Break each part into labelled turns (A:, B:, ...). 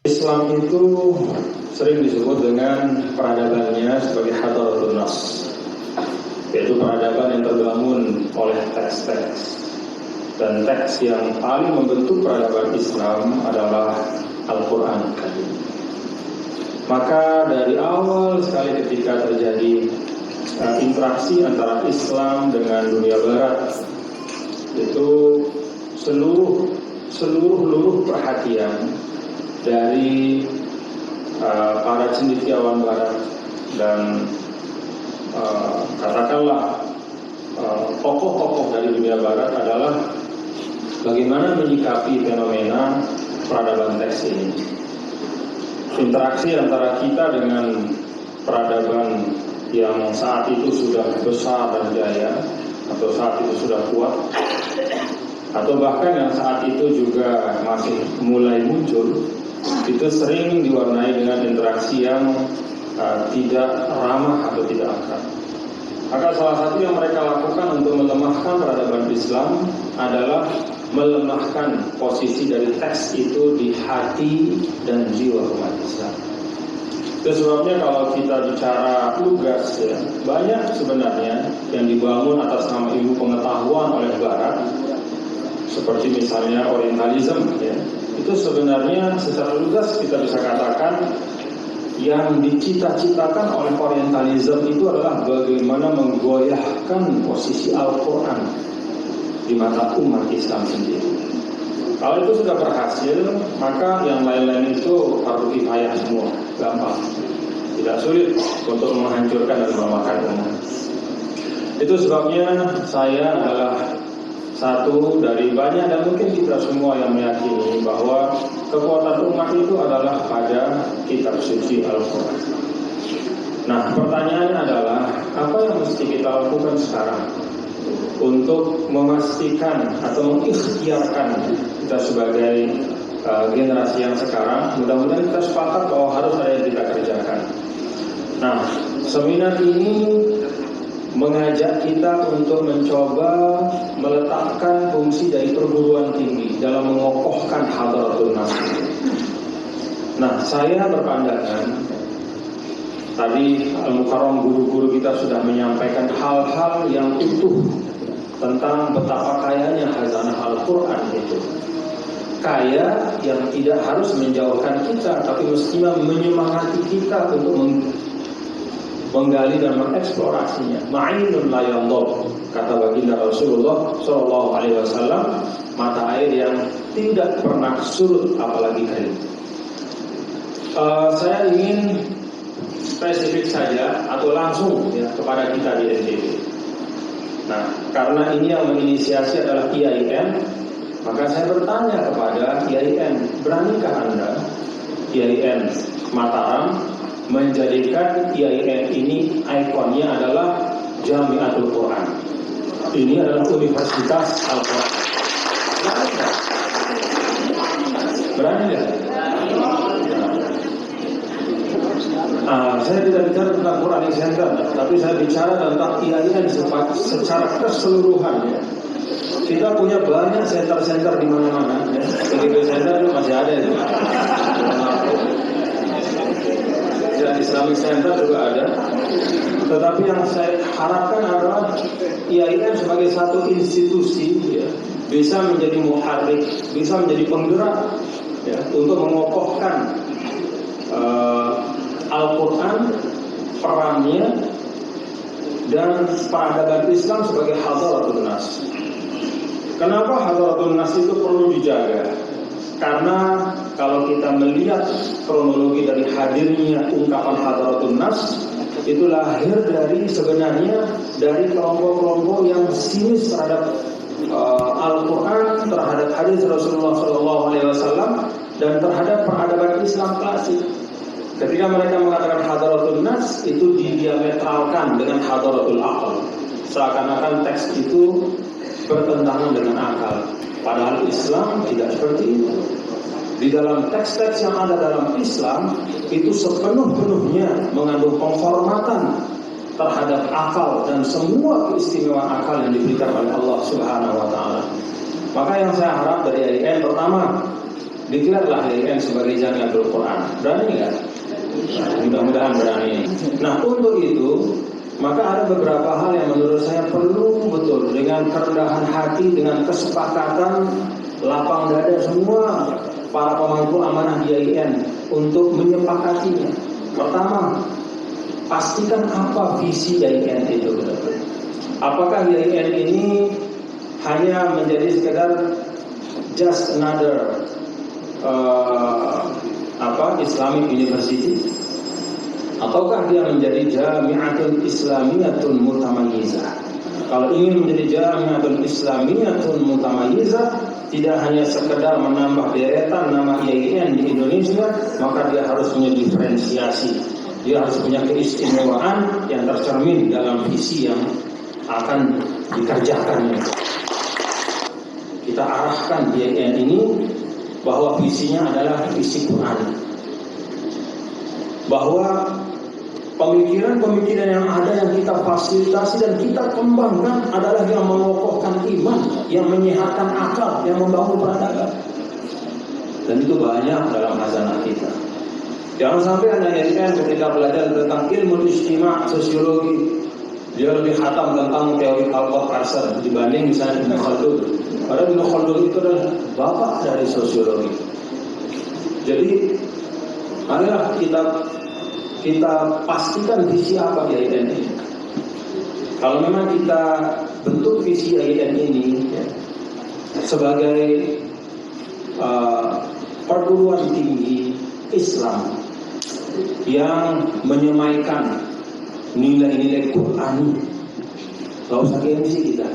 A: Islam itu sering disebut dengan peradabannya sebagai hadaratul nas, yaitu peradaban yang terbangun oleh teks-teks. Dan teks yang paling membentuk peradaban Islam adalah Al-Quran. Maka dari awal sekali ketika terjadi interaksi antara Islam dengan dunia Barat, itu seluruh perhatian dari para cendekiawan Barat dan katakanlah tokoh-tokoh dari dunia Barat adalah bagaimana menyikapi fenomena peradaban teks ini. Interaksi antara kita dengan peradaban yang saat itu sudah besar dan jaya, atau saat itu sudah kuat, atau bahkan yang saat itu juga masih mulai muncul, itu sering diwarnai dengan interaksi yang tidak ramah atau tidak akrab. Maka salah satu yang mereka lakukan untuk melemahkan peradaban Islam adalah melemahkan posisi dari teks itu di hati dan jiwa umat Islam. Itu sebabnya kalau kita bicara tugas, ya, banyak sebenarnya yang dibangun atas nama ilmu pengetahuan oleh Barat, seperti misalnya orientalism, ya, itu sebenarnya secara lugas kita bisa katakan yang dicita-citakan oleh orientalism itu adalah bagaimana menggoyahkan posisi Al-Quran di mata umat Islam sendiri. Kalau itu sudah berhasil, maka yang lain-lain itu fardu kifayah semua, gampang, tidak sulit untuk menghancurkan dan melemahkan umat. Itu sebabnya saya adalah satu dari banyak dan mungkin kita semua yang meyakini bahwa kekuatan umat itu adalah pada kitab suci Al-Quran. Nah, pertanyaannya adalah apa yang mesti kita lakukan sekarang untuk memastikan atau mengikhtiarkan kita sebagai generasi yang sekarang. Mudah-mudahan kita sepakat bahwa harus ada yang kita kerjakan. Nah, seminar ini mengajak kita untuk mencoba meletakkan fungsi dari perguruan tinggi dalam mengokohkan hadaratul nas. Nah, saya berpandangan tadi Al-Mukarram guru-guru kita sudah menyampaikan hal-hal yang utuh tentang betapa kayanya khazanah Al-Quran itu. Kaya yang tidak harus menjauhkan kita, tapi mestinya menyemangati kita untuk menggali dan mengeksplorasinya. Ma'inun la yandab, kata baginda Rasulullah Shallallahu Alaihi Wasallam, mata air yang tidak pernah surut apalagi kering. Saya ingin spesifik saja atau langsung ya, kepada kita di NTB. Nah, karena ini yang menginisiasi adalah IAIN, maka saya bertanya kepada IAIN, beranikah Anda, IAIN Mataram, menjadikan IAIN ini ikonnya adalah Jamiatul Quran. Ini adalah Universitas Al-Quran. Berani nggak? Saya tidak bicara tentang Quranic Center, tapi saya bicara tentang IAIN secara keseluruhan. Ya. Kita punya banyak center-center di mana-mana. Ya. PGB Center itu masih ada. Ya. Dan Islamic Center juga ada. Tetapi yang saya harapkan adalah IAIN sebagai satu institusi, ya, bisa menjadi muharrik, bisa menjadi penggerak, ya, untuk mengokohkan Al-Quran, perannya, dan peradaban Islam sebagai hadaratul nas. Kenapa hadaratul nas itu perlu dijaga? Karena kalau kita melihat kronologi dari hadirnya ungkapan hadaratul nas, itu lahir dari sebenarnya dari kelompok-kelompok yang sinis terhadap Al-Quran, terhadap hadis Rasulullah SAW, dan terhadap peradaban Islam klasik. Ketika mereka mengatakan hadaratul nas, itu didiametralkan dengan hadaratul aql. Seakan-akan teks itu bertentangan dengan akal. Padahal Islam tidak seperti itu. Di dalam teks-teks yang ada dalam Islam, itu sepenuh-penuhnya mengandung penghormatan terhadap akal dan semua keistimewaan akal yang diberikan oleh Allah Subhanahu wa Ta'ala. Maka yang saya harap dari IAIN, pertama, Declare-lah YIN sebagai Jamiatul Quran. Berani nggak? Mudah-mudahan berani. Nah, untuk itu maka ada beberapa hal yang menurut saya perlu betul dengan kerendahan hati, dengan kesepakatan lapang dada semua para pemangku amanah YIN untuk menyepakatinya. Pertama, pastikan apa visi YIN itu. Apakah YIN ini hanya menjadi sekedar just another Islamic University, ataukah dia menjadi Jami'atun Islamiyatun Mutamayyizah? Kalau ingin menjadi Jami'atun Islamiyatun Mutamayyizah, tidak hanya sekedar menambah deretan nama YIN di Indonesia, maka dia harus punya diferensiasi. Dia harus punya keistimewaan yang tercermin dalam visi yang akan dikerjakannya. Kita arahkan YIN ini bahwa visinya adalah visi Quran, bahwa pemikiran-pemikiran yang ada yang kita fasilitasi dan kita kembangkan adalah yang mengokohkan iman, yang menyehatkan akal, yang membangun peradaban. Dan itu banyak dalam khazanah kita. Jangan sampai Anda YIN ketika belajar tentang ilmu ijtima' sosiologi, dia lebih khatam tentang teori Althusser dibanding misalnya Ibnu Khaldun. Padahal Ibnu Khaldun itu adalah bapak dari sosiologi. Jadi marilah kita pastikan visi apa YIN ini. Kalau memang kita bentuk visi YIN ini sebagai perguruan tinggi Islam yang menyemaikan nilai-nilai Qur'ani, nggak usah gengsi kita.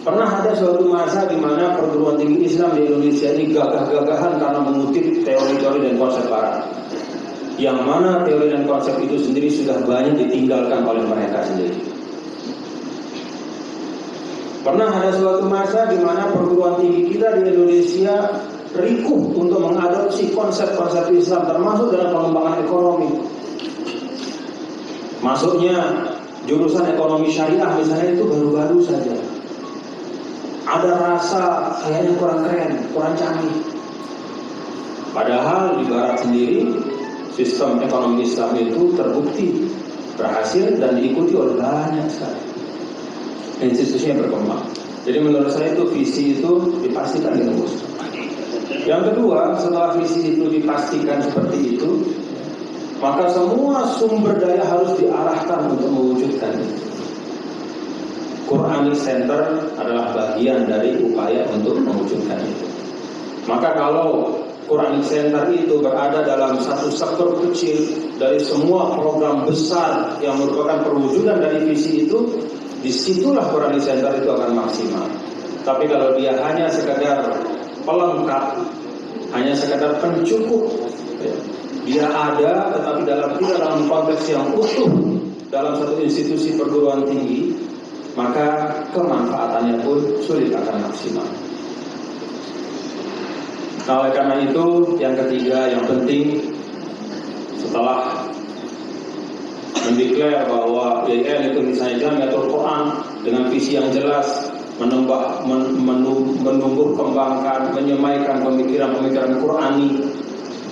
A: Pernah ada suatu masa di mana perguruan tinggi Islam di Indonesia ini gagah-gagahan karena mengutip teori-teori dan konsep Barat, yang mana teori dan konsep itu sendiri sudah banyak ditinggalkan oleh mereka sendiri. Pernah ada suatu masa di mana perguruan tinggi kita di Indonesia rikuh untuk mengadopsi konsep-konsep Islam, termasuk dalam pengembangan ekonomi. Masuknya jurusan ekonomi syariah misalnya itu baru-baru saja. Ada rasa kayaknya kurang keren, kurang canggih. Padahal di Barat sendiri sistem ekonomi Islam itu terbukti berhasil dan diikuti oleh banyak sekali institusi yang berkembang. Jadi menurut saya itu visi itu dipastikan dengan bagus. Yang kedua, setelah visi itu dipastikan seperti itu, maka semua sumber daya harus diarahkan untuk mewujudkan itu. Quranic Center adalah bagian dari upaya untuk mewujudkan itu. Maka kalau Quranic Center itu berada dalam satu sektor kecil dari semua program besar yang merupakan perwujudan dari visi itu, disitulah Quranic Center itu akan maksimal. Tapi kalau dia hanya sekadar pelengkap, hanya sekadar pencukup, dia ada tetapi tidak dalam konteks yang utuh dalam satu institusi perguruan tinggi, maka kemanfaatannya pun sulit akan maksimal. Nah, oleh karena itu yang ketiga yang penting setelah mendeklar bahwa YIN itu misalnya Jamiatul Quran dengan visi yang jelas, menumbuh kembangkan, menyemaikan pemikiran-pemikiran Qurani,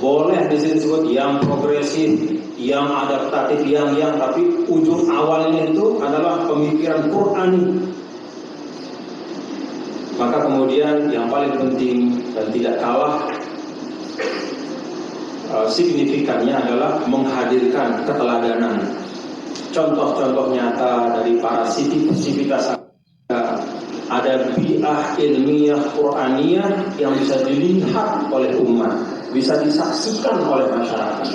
A: boleh disebut yang progresif, yang adaptatif, yang tapi ujung awalnya itu adalah pemikiran Qurani. Maka kemudian yang paling penting dan tidak kalah signifikannya adalah menghadirkan keteladanan, contoh-contoh nyata dari para sivitas. Ada bi'ah ilmiah Qur'aniyah yang bisa dilihat oleh umat, bisa disaksikan oleh masyarakat.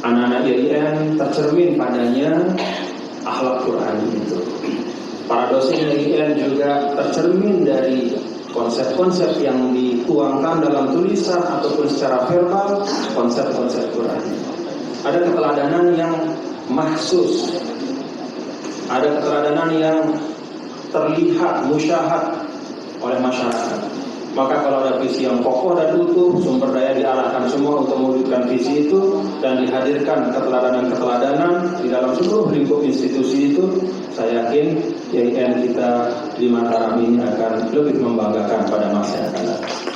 A: Anak-anak YIN tercermin padanya akhlak Qur'ani itu. Para dosen YIN juga tercermin dari konsep-konsep yang dituangkan dalam tulisan ataupun secara verbal, konsep-konsep Qur'ani. Ada keteladanan yang mahsus, ada keteladanan yang terlihat, musyahad oleh masyarakat. Maka kalau ada visi yang kokoh dan utuh, sumber daya diarahkan semua untuk mewujudkan visi itu, dan dihadirkan keteladanan-keteladanan di dalam seluruh lingkup institusi itu, saya yakin YIN kita di Mataram ini akan lebih membanggakan pada masa yang akan datang.